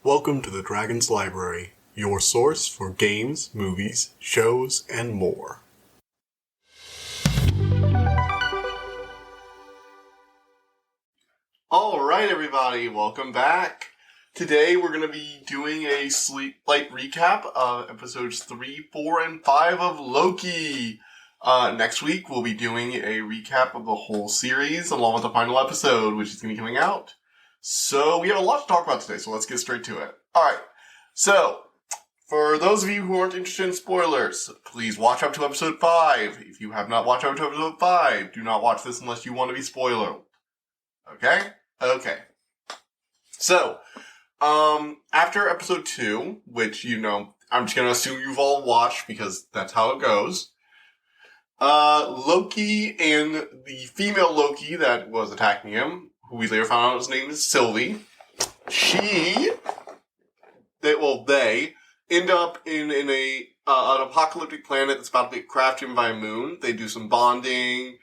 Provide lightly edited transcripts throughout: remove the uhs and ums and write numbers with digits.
Welcome to the Dragon's Library, your source for games, movies, shows, and more. Alright everybody, welcome back. Today we're going to be doing a light recap of episodes 3, 4, and 5 of Loki. Next week we'll be doing a recap of the whole series along with the final episode, which is going to be coming out. So we have a lot to talk about today, so let's get straight to it. Alright, so for those of you who aren't interested in spoilers, please watch up to episode 5. If you have not watched up to episode 5, do not watch this unless you want to be spoiled. Okay? Okay. So, after episode 2, which, I'm just gonna assume you've all watched because that's how it goes, Loki and the female Loki that was attacking him, who we later found out his name is Sylvie, they end up in an apocalyptic planet that's about to get crashed by a moon. They do some bonding,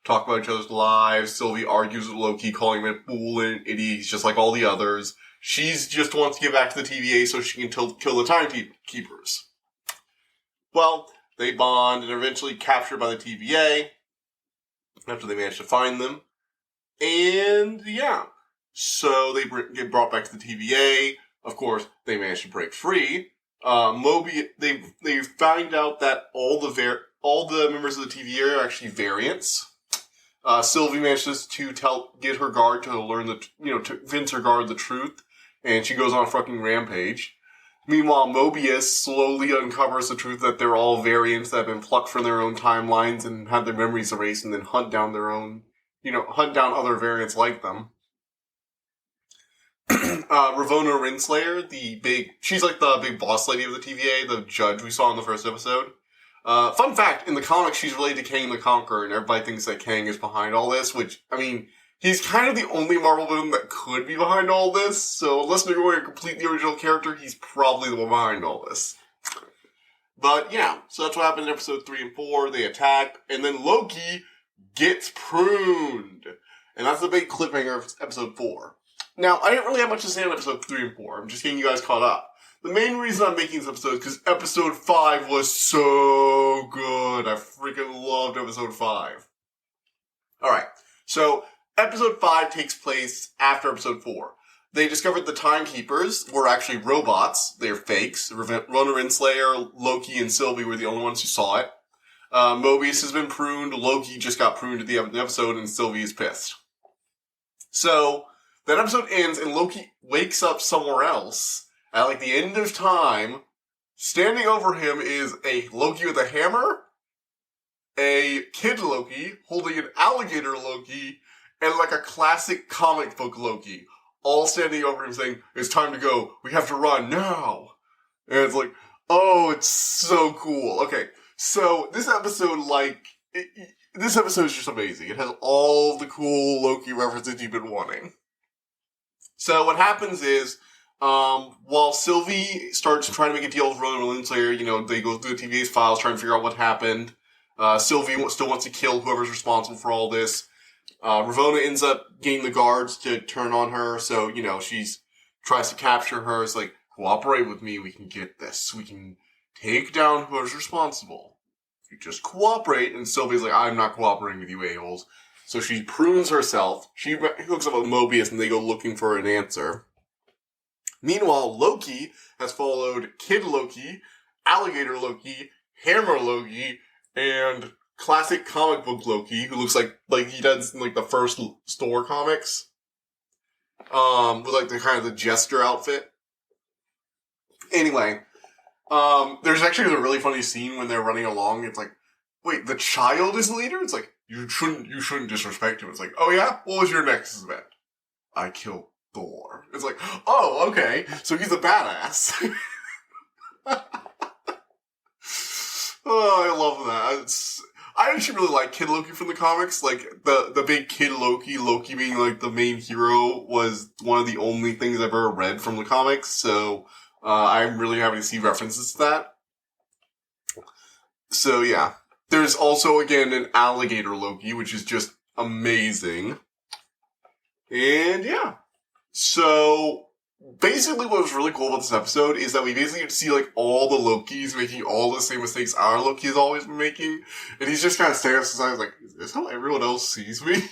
talk about each other's lives. Sylvie argues with Loki, calling him a fool and an idiot. He's just like all the others. She's just wants to get back to the TVA so she can kill the timekeepers. Well, they bond and are eventually captured by the TVA after they manage to find them. And, yeah. So they get brought back to the TVA. Of course, they manage to break free. They find out that all the members of the TVA are actually variants. Sylvie manages to get her guard to learn to convince her guard the truth, and she goes on a fucking rampage. Meanwhile, Mobius slowly uncovers the truth that they're all variants that have been plucked from their own timelines and had their memories erased, and then hunt down other variants like them. Ravonna Renslayer, she's like the big boss lady of the TVA, the judge we saw in the first episode. Fun fact, in the comics, she's related to Kang the Conqueror, and everybody thinks that Kang is behind all this, which, he's kind of the only Marvel villain that could be behind all this, so unless they're going to complete the original character, he's probably the one behind all this. But yeah, so that's what happened in episode 3 and 4, they attack, and then Loki gets pruned. And that's the big cliffhanger of episode 4. Now, I didn't really have much to say on episode 3 and 4, I'm just getting you guys caught up. The main reason I'm making this episode is because episode 5 was so good. I freaking loved episode 5. Alright, so episode 5 takes place after episode 4. They discovered the timekeepers were actually robots. They're fakes. Ravonna Renslayer, Loki, and Sylvie were the only ones who saw it. Mobius has been pruned. Loki just got pruned at the end of the episode, and Sylvie is pissed. So, that episode ends, and Loki wakes up somewhere else. At the end of time, standing over him is a Loki with a hammer, a kid Loki holding an alligator Loki, and a classic comic book Loki, all standing over him saying, "It's time to go. We have to run now." And it's it's so cool. Okay, so this episode, this episode is just amazing. It has all the cool Loki references you've been wanting. So what happens is, while Sylvie starts trying to make a deal with Ravonna Renslayer, they go through the TVA's files trying to figure out what happened. Sylvie still wants to kill whoever's responsible for all this. Ravonna ends up getting the guards to turn on her, so, she tries to capture her. It's cooperate with me, we can get this. We can take down whoever's responsible. You just cooperate, and Sylvie's I'm not cooperating with you a-holes. So she prunes herself, she hooks up with Mobius, and they go looking for an answer. Meanwhile, Loki has followed Kid Loki, Alligator Loki, Hammer Loki, and classic comic book Loki, who looks like he does in the first Store comics. With the kind of the jester outfit. Anyway, there's actually a really funny scene when they're running along. It's wait, the child is the leader? It's you shouldn't disrespect him. It's oh yeah? What was your next event? I killed Thor. It's oh, okay. So he's a badass. Oh, I love that. I actually really like Kid Loki from the comics. The big Kid Loki being the main hero was one of the only things I've ever read from the comics. So, I'm really happy to see references to that. So yeah. There's also, again, an alligator Loki, which is just amazing. And yeah. So, basically what was really cool about this episode is that we basically get to see, like, all the Lokis making all the same mistakes our Loki has always been making. And he's just kind of staring at society like, is this how everyone else sees me?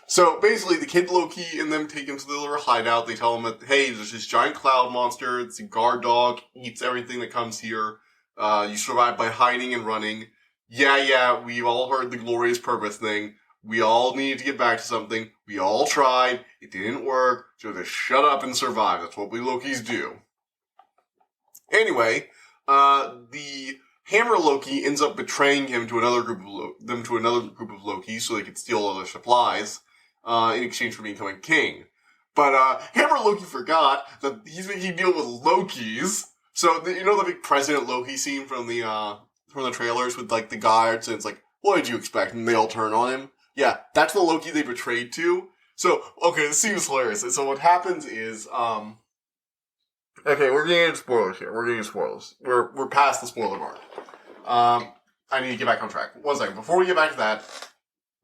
So basically, the kid Loki and them take him to the little hideout. They tell him that, hey, there's this giant cloud monster. It's a guard dog. Eats everything that comes here. You survive by hiding and running. Yeah, we've all heard the glorious purpose thing. We all needed to get back to something. We all tried. It didn't work. So just shut up and survive. That's what we Lokis do. Anyway, the Hammer Loki ends up betraying him to another group of Lokis so they could steal all their supplies in exchange for becoming king. But Hammer Loki forgot that he's making a deal with Lokis. So you know the big President Loki scene from the trailers with like the guards, and it's like, what did you expect? And they all turn on him. Yeah, that's the Loki they betrayed to. So, okay, this seems hilarious. And so what happens is, okay, we're getting into spoilers here. We're past the spoiler mark. I need to get back on track. 1 second. Before we get back to that,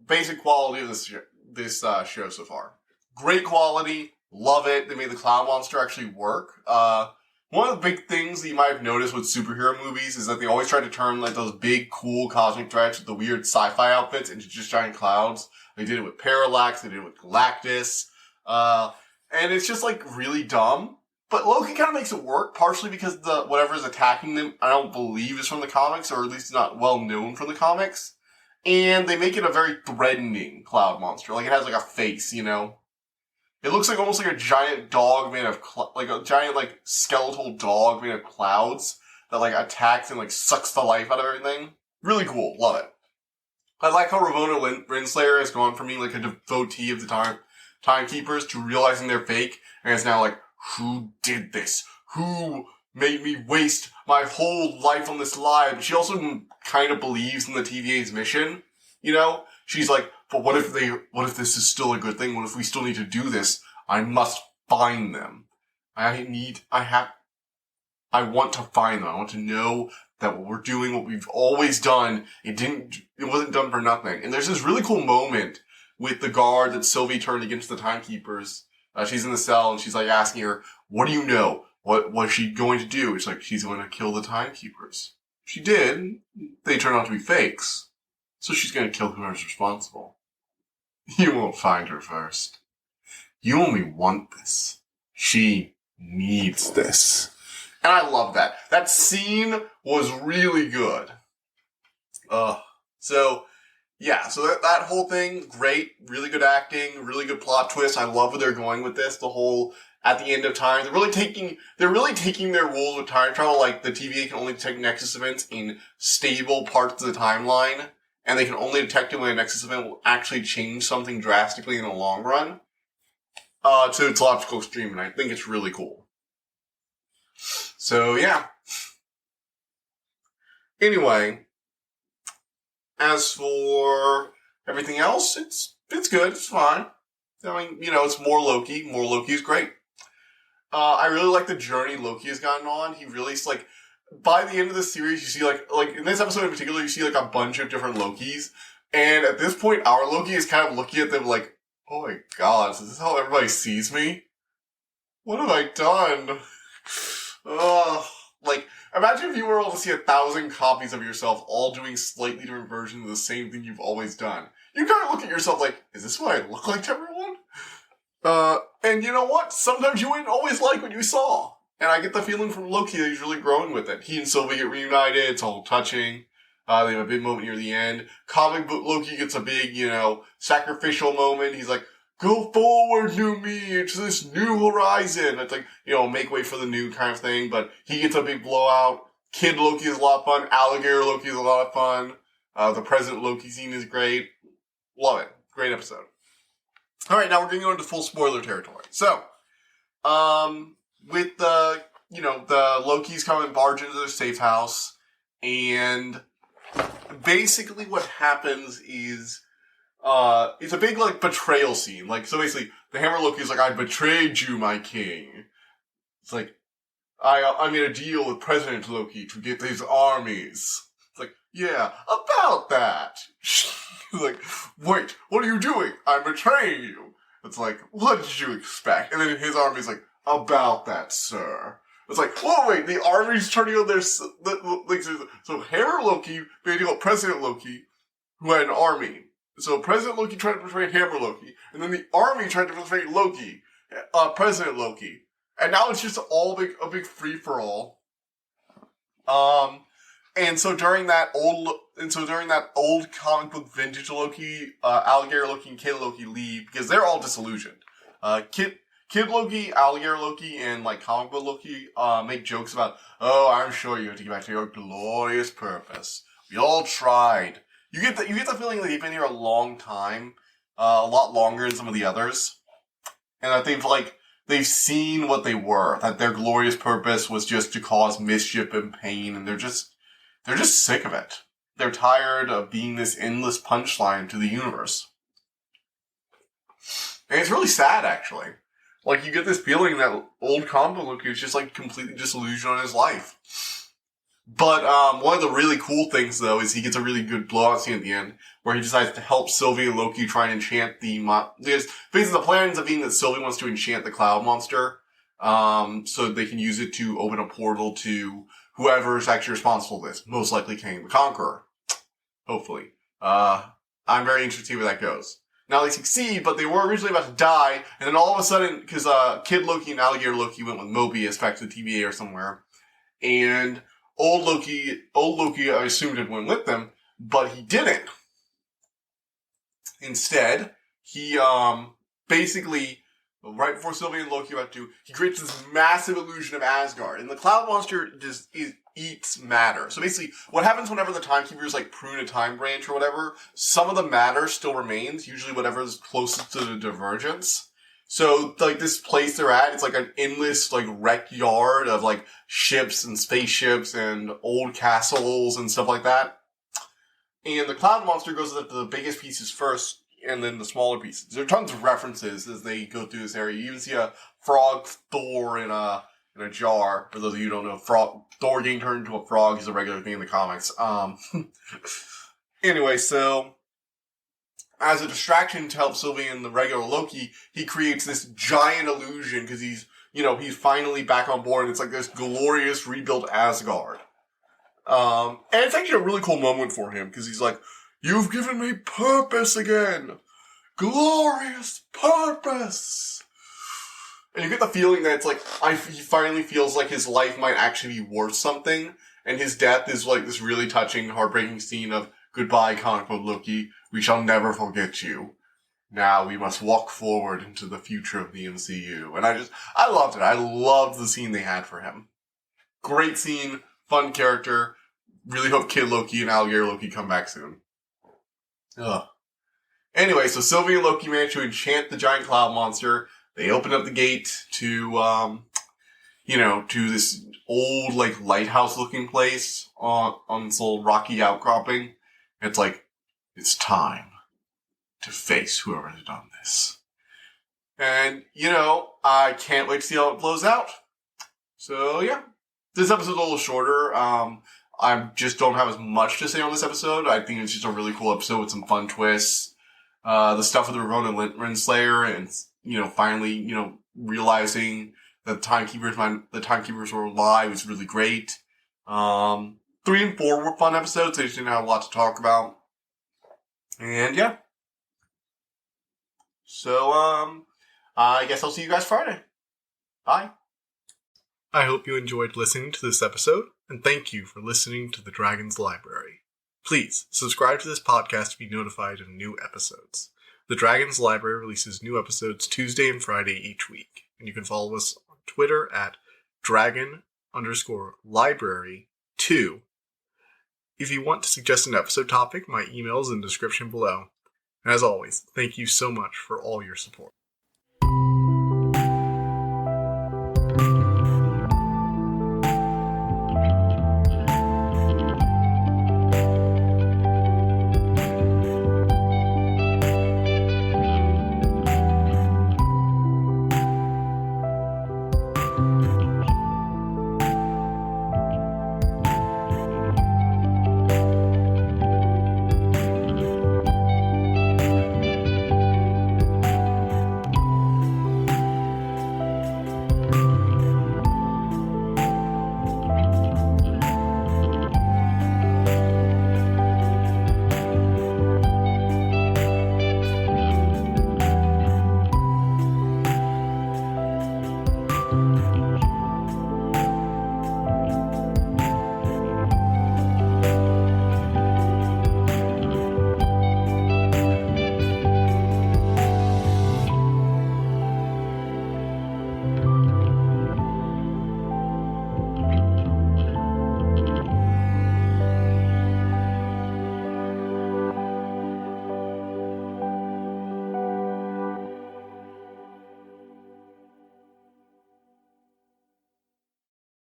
basic quality of this show so far. Great quality. Love it. They made the clown monster actually work. One of the big things that you might have noticed with superhero movies is that they always try to turn like those big, cool cosmic threats with the weird sci-fi outfits into just giant clouds. They did it with Parallax, they did it with Galactus, and it's just like really dumb. But Loki kind of makes it work, partially because whatever's attacking them, I don't believe is from the comics, or at least not well known from the comics. And they make it a very threatening cloud monster. Like it has like a face, you know? It looks like almost like a giant dog made of, like a giant, like, skeletal dog made of clouds that, like, attacks and, like, sucks the life out of everything. Really cool. Love it. I like how Ramona Renslayer has gone from being, like, a devotee of the Timekeepers to realizing they're fake, and is now like, who did this? Who made me waste my whole life on this lie? But she also kind of believes in the TVA's mission, you know? She's like, but what if this is still a good thing? What if we still need to do this? I must find them. I want to find them. I want to know that what we're doing, what we've always done, it wasn't done for nothing. And there's this really cool moment with the guard that Sylvie turned against the Timekeepers. She's in the cell and she's like asking her, what do you know? What was she going to do? It's like, she's going to kill the Timekeepers. She did. They turned out to be fakes. So she's going to kill whoever's responsible. You won't find her first. You only want this. She needs this. And I love that. That scene was really good. So that whole thing, great, really good acting, really good plot twist. I love where they're going with this. The whole, at the end of time, they're really taking their rules with time travel. Like, the TVA can only detect Nexus events in stable parts of the timeline, and they can only detect it when a Nexus event will actually change something drastically in the long run, to its logical extreme, and I think it's really cool. So, yeah. Anyway, as for everything else, it's good, it's fine. I mean, it's more Loki. More Loki is great. I really like the journey Loki has gotten on. He really, like, by the end of the series, you see, like, in this episode in particular, you see, like, a bunch of different Lokis. And at this point, our Loki is kind of looking at them like, oh my god, is this how everybody sees me? What have I done? Like, imagine if you were able to see 1,000 copies of yourself all doing slightly different versions of the same thing you've always done. You kind of look at yourself like, is this what I look like to everyone? And you know what? Sometimes you wouldn't always like what you saw. And I get the feeling from Loki that he's really growing with it. He and Sylvie get reunited. It's all touching. They have a big moment near the end. Comic book Loki gets a big, sacrificial moment. He's like, go forward, new me, into this new horizon. It's like, make way for the new kind of thing. But he gets a big blowout. Kid Loki is a lot of fun. Alligator Loki is a lot of fun. The President Loki scene is great. Love it. Great episode. Alright, now we're going to go into full spoiler territory. So, with the Lokis come and barge into their safe house, and basically what happens is, it's a big, betrayal scene. So basically, the Hammer Loki is like, I betrayed you, my king. It's like, I made a deal with President Loki to get these armies. It's like, yeah, about that. He's like, wait, what are you doing? I'm betraying you. It's like, what did you expect? And then his army's like, about that, sir. It's like, whoa, wait, the army's turning on their... so Hammer Loki made President Loki, who had an army. So President Loki tried to portray Hammer Loki, and then the army tried to portray Loki, President Loki. And now it's just a big free-for-all. And so during that old comic book vintage Loki, Alligator Loki and Kid Loki leave because they're all disillusioned. Kid Loki, Alligator Loki, and like comic book Loki make jokes about, oh, I'm sure you have to get back to your glorious purpose. We all tried. You get the feeling that they've been here a long time, a lot longer than some of the others, and that they've seen what they were. That their glorious purpose was just to cause mischief and pain, and they're just sick of it. They're tired of being this endless punchline to the universe. And it's really sad, actually. Like, you get this feeling that old comic Loki is just, like, completely disillusioned on his life. But, one of the really cool things, though, is he gets a really good blowout scene at the end, where he decides to help Sylvie and Loki try and enchant because basically the plan ends up being that Sylvie wants to enchant the Cloud Monster, so they can use it to open a portal to whoever is actually responsible for this. Most likely Kang the Conqueror. Hopefully. I'm very interested to see where that goes. Now they succeed, but they were originally about to die, and then all of a sudden, because Kid Loki and Alligator Loki went with Mobius back to the TVA or somewhere, and old Loki, I assumed had went with them, but he didn't. Instead, he basically, right before Sylvie and Loki were about to, he creates this massive illusion of Asgard, and the Cloud Monster just eats matter. So basically, what happens whenever the Timekeepers like prune a time branch or whatever, some of the matter still remains, usually whatever is closest to the divergence. So, like, this place they're at, it's like an endless, like, wreck yard of, like, ships and spaceships and old castles and stuff like that. And the Cloud Monster goes up to the biggest pieces first, and then the smaller pieces. There are tons of references as they go through this area. You even see a frog Thor in a jar. For those of you who don't know, Thor getting turned into a frog is a regular thing in the comics. Anyway, so as a distraction to help Sylvie and the regular Loki, he creates this giant illusion because he's finally back on board, and it's like this glorious rebuilt Asgard. And it's actually a really cool moment for him because he's like, "You've given me purpose again. Glorious purpose." And you get the feeling that it's like, he finally feels like his life might actually be worth something, and his death is like this really touching, heartbreaking scene of, "Goodbye, comic book Loki. We shall never forget you. Now we must walk forward into the future of the MCU." And I loved it. I loved the scene they had for him. Great scene, fun character. Really hope Kid Loki and Alligator Loki come back soon. Ugh. Anyway, so Sylvie and Loki managed to enchant the giant cloud monster. They open up the gate to, to this old, like, lighthouse-looking place on this little rocky outcropping. It's like, it's time to face whoever has done this. And, I can't wait to see how it blows out. So, yeah. This episode's a little shorter. I just don't have as much to say on this episode. I think it's just a really cool episode with some fun twists. The stuff with the Ronan Renslayer and, finally, realizing that the Timekeepers were alive was really great. 3 and 4 were fun episodes. They just didn't have a lot to talk about. And yeah. So, I guess I'll see you guys Friday. Bye. I hope you enjoyed listening to this episode, and thank you for listening to The Dragon's Library. Please, subscribe to this podcast to be notified of new episodes. The Dragon's Library releases new episodes Tuesday and Friday each week, and you can follow us on Twitter at dragon_library2. If you want to suggest an episode topic, my email is in the description below. And as always, thank you so much for all your support.